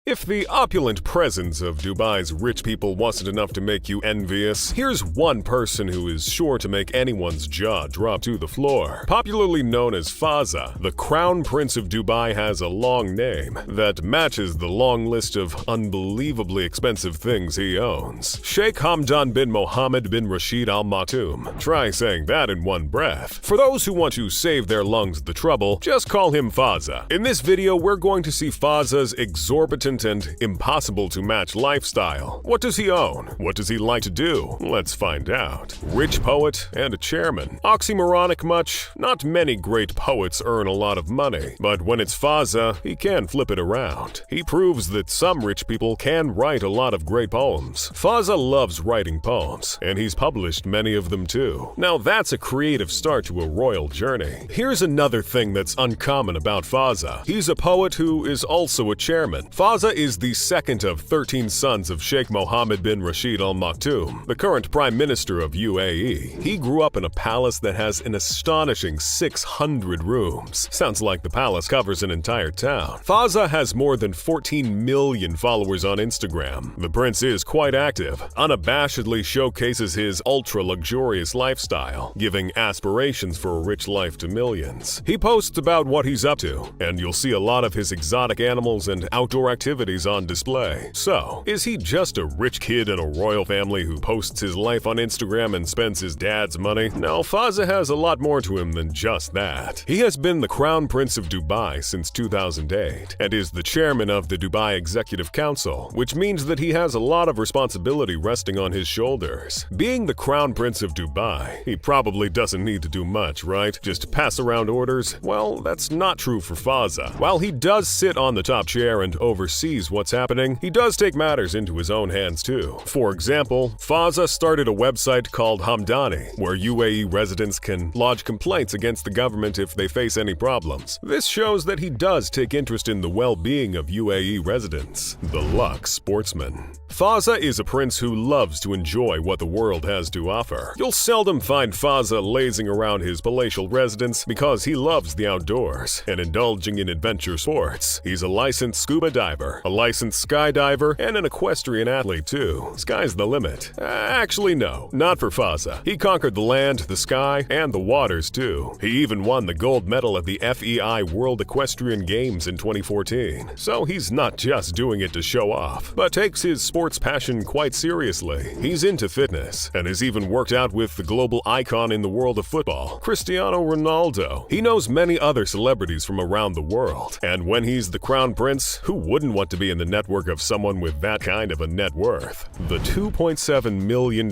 If the opulent presence of Dubai's rich people wasn't enough to make you envious, here's one person who is sure to make anyone's jaw drop to the floor. Popularly known as Faza, the Crown Prince of Dubai has a long name that matches the long list of unbelievably expensive things he owns. Sheikh Hamdan bin Mohammed bin Rashid Al Maktoum. Try saying that in one breath. For those who want to save their lungs the trouble, just call him Faza. In this video, we're going to see Faza's exorbitant and impossible-to-match lifestyle. What does he own? What does he like to do? Let's find out. Rich poet and a chairman. Oxymoronic much? Not many great poets earn a lot of money, but when it's Faza, he can flip it around. He proves that some rich people can write a lot of great poems. Faza loves writing poems, and he's published many of them too. Now that's a creative start to a royal journey. Here's another thing that's uncommon about Faza. He's a poet who is also a chairman. Faza is the second of 13 sons of Sheikh Mohammed bin Rashid Al Maktoum, the current Prime Minister of UAE. He grew up in a palace that has an astonishing 600 rooms. Sounds like the palace covers an entire town. Faza has more than 14 million followers on Instagram. The prince is quite active, unabashedly showcases his ultra-luxurious lifestyle, giving aspirations for a rich life to millions. He posts about what he's up to, and you'll see a lot of his exotic animals and outdoor activities on display. So, is he just a rich kid in a royal family who posts his life on Instagram and spends his dad's money? No, Faza has a lot more to him than just that. He has been the Crown Prince of Dubai since 2008 and is the chairman of the Dubai Executive Council, which means that he has a lot of responsibility resting on his shoulders. Being the Crown Prince of Dubai, he probably doesn't need to do much, right? Just pass around orders? Well, that's not true for Faza. While he does sit on the top chair and oversees what's happening, he does take matters into his own hands too. For example, Faza started a website called Hamdani, where UAE residents can lodge complaints against the government if they face any problems. This shows that he does take interest in the well-being of UAE residents. The Lux Sportsman. Faza is a prince who loves to enjoy what the world has to offer. You'll seldom find Faza lazing around his palatial residence because he loves the outdoors and indulging in adventure sports. He's a licensed scuba diver, a licensed skydiver, and an equestrian athlete too. Sky's the limit. Actually, no, not for Faza. He conquered the land, the sky, and the waters too. He even won the gold medal at the FEI World Equestrian Games in 2014. So he's not just doing it to show off, but takes his sports passion quite seriously. He's into fitness and has even worked out with the global icon in the world of football, Cristiano Ronaldo. He knows many other celebrities from around the world, and when he's the crown prince, who wouldn't want to be in the network of someone with that kind of a net worth? The $2.7 million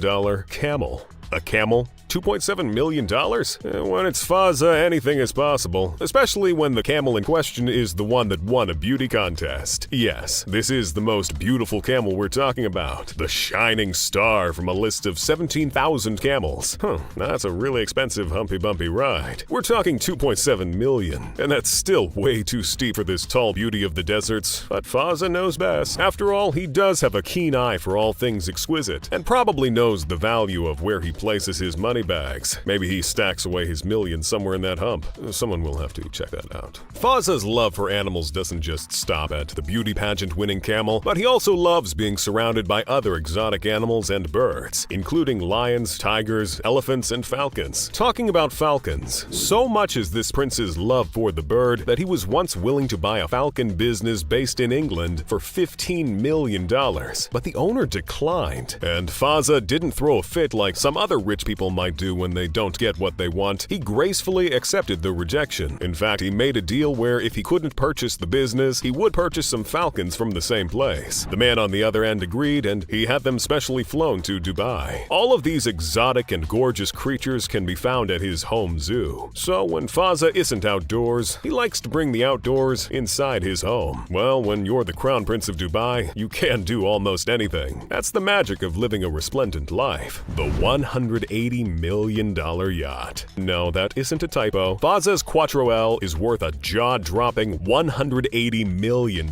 camel. A camel? $2.7 million? When it's Faza, anything is possible, especially when the camel in question is the one that won a beauty contest. Yes, this is the most beautiful camel we're talking about. The shining star from a list of 17,000 camels. That's a really expensive humpy-bumpy ride. We're talking $2.7 million, and that's still way too steep for this tall beauty of the deserts, but Faza knows best. After all, he does have a keen eye for all things exquisite, and probably knows the value of where he places his money bags. Maybe he stacks away his millions somewhere in that hump. Someone will have to check that out. Faza's love for animals doesn't just stop at the beauty pageant winning camel, but he also loves being surrounded by other exotic animals and birds, including lions, tigers, elephants, and falcons. Talking about falcons, so much is this prince's love for the bird that he was once willing to buy a falcon business based in England for $15 million, but the owner declined, and Faza didn't throw a fit like some other rich people might do when they don't get what they want. He gracefully accepted the rejection. In fact, he made a deal where if he couldn't purchase the business, he would purchase some falcons from the same place. The man on the other end agreed, and he had them specially flown to Dubai. All of these exotic and gorgeous creatures can be found at his home zoo. So when Faza isn't outdoors, he likes to bring the outdoors inside his home. Well, when you're the Crown Prince of Dubai, you can do almost anything. That's the magic of living a resplendent life. The 100 $180 million yacht. No, that isn't a typo. Faza's Quattro L is worth a jaw-dropping $180 million.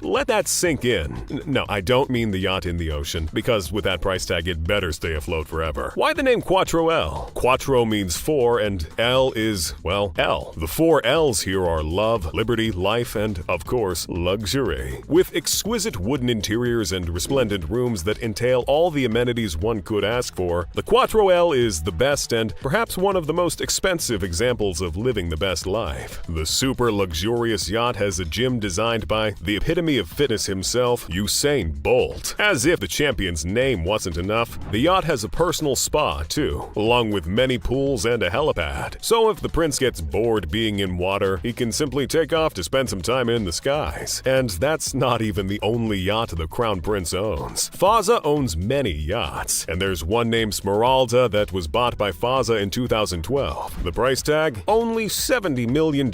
Let that sink in. No, I don't mean the yacht in the ocean, because with that price tag it better stay afloat forever. Why the name Quattro L? Quattro means four, and L is, well, L. The four L's here are love, liberty, life, and, of course, luxury. With exquisite wooden interiors and resplendent rooms that entail all the amenities one could ask for, the Quattro L is the best and perhaps one of the most expensive examples of living the best life. The super luxurious yacht has a gym designed by the epitome of fitness himself, Usain Bolt. As if the champion's name wasn't enough, the yacht has a personal spa too, along with many pools and a helipad. So if the prince gets bored being in water, he can simply take off to spend some time in the skies. And that's not even the only yacht the crown prince owns. Faza owns many yachts, and there's one named Smeralda that was bought by Faza in 2012. The price tag? Only $70 million.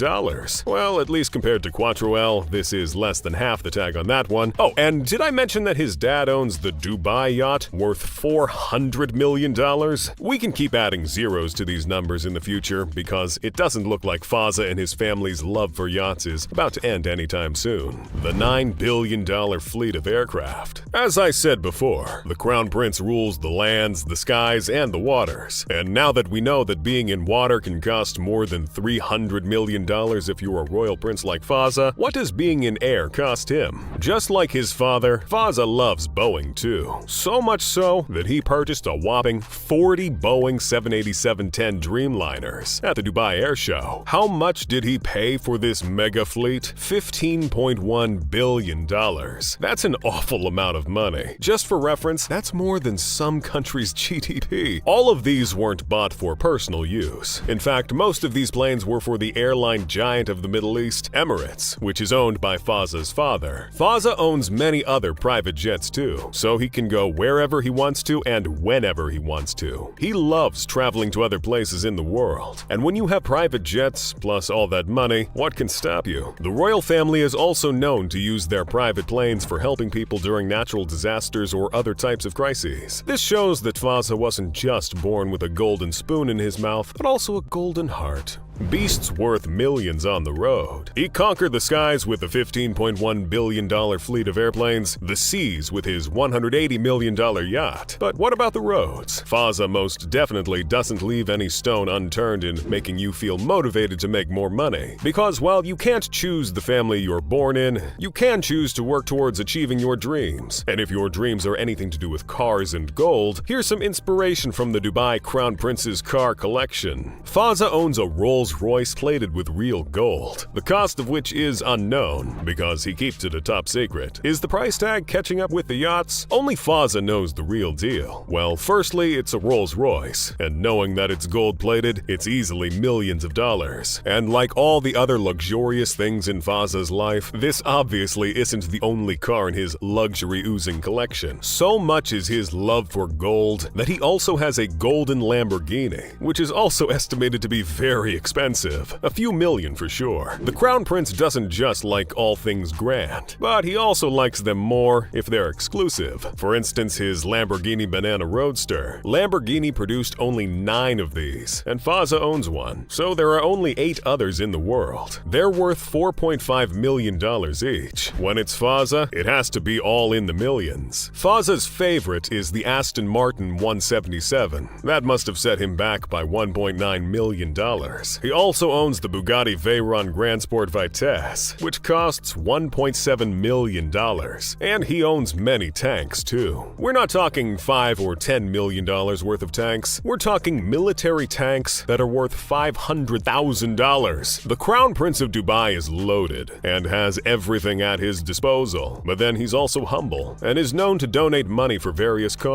Well, at least compared to Quattro L, this is less than half the tag on that one. Oh, and did I mention that his dad owns the Dubai yacht, worth $400 million? We can keep adding zeros to these numbers in the future, because it doesn't look like Faza and his family's love for yachts is about to end anytime soon. The $9 billion fleet of aircraft. As I said before, the crown prince rules the lands, the skies, and the waters. And now that we know that being in water can cost more than $300 million if you're a royal prince like Faza, what does being in air cost him? Just like his father, Faza loves Boeing too. So much so that he purchased a whopping 40 Boeing 787-10 Dreamliners at the Dubai Air Show. How much did he pay for this mega fleet? $15.1 billion. That's an awful amount of money. Just for reference, that's more than some countries' GDP. All of these weren't bought for personal use. In fact, most of these planes were for the airline giant of the Middle East, Emirates, which is owned by Faza's father. Faza owns many other private jets too, so he can go wherever he wants to and whenever he wants to. He loves traveling to other places in the world. And when you have private jets, plus all that money, what can stop you? The royal family is also known to use their private planes for helping people during natural disasters or other types of crises. This shows that Faza wasn't just born with a golden spoon in his mouth, but also a golden heart. Beasts worth millions on the road. He conquered the skies with a $15.1 billion fleet of airplanes, the seas with his $180 million yacht. But what about the roads? Faza most definitely doesn't leave any stone unturned in making you feel motivated to make more money. Because while you can't choose the family you're born in, you can choose to work towards achieving your dreams. And if your dreams are anything to do with cars and gold, here's some inspiration from the Dubai Crown Prince's car collection. Faza owns a Rolls-Royce plated with real gold, the cost of which is unknown because he keeps it a top secret. Is the price tag catching up with the yachts? Only Faza knows the real deal. Well, firstly, it's a Rolls-Royce, and knowing that it's gold-plated, it's easily millions of dollars. And like all the other luxurious things in Faza's life, this obviously isn't the only car in his luxury-oozing collection. So much is his love for gold that he also has a golden Lamborghini, which is also estimated to be very expensive, a few million for sure. The crown prince doesn't just like all things grand, but he also likes them more if they're exclusive. For instance, his Lamborghini Banana Roadster. Lamborghini produced only 9 of these, and Faza owns one, so there are only 8 others in the world. They're worth $4.5 million each. When it's Faza, it has to be all in the millions. Faza's favorite is the Aston Martin 177. That must have set him back by $1.9 million. He also owns the Bugatti Veyron Grand Sport Vitesse, which costs $1.7 million. And he owns many tanks too. We're not talking $5 or $10 million worth of tanks. We're talking military tanks that are worth $500,000. The Crown Prince of Dubai is loaded and has everything at his disposal. But then he's also humble and is known to donate money for various causes.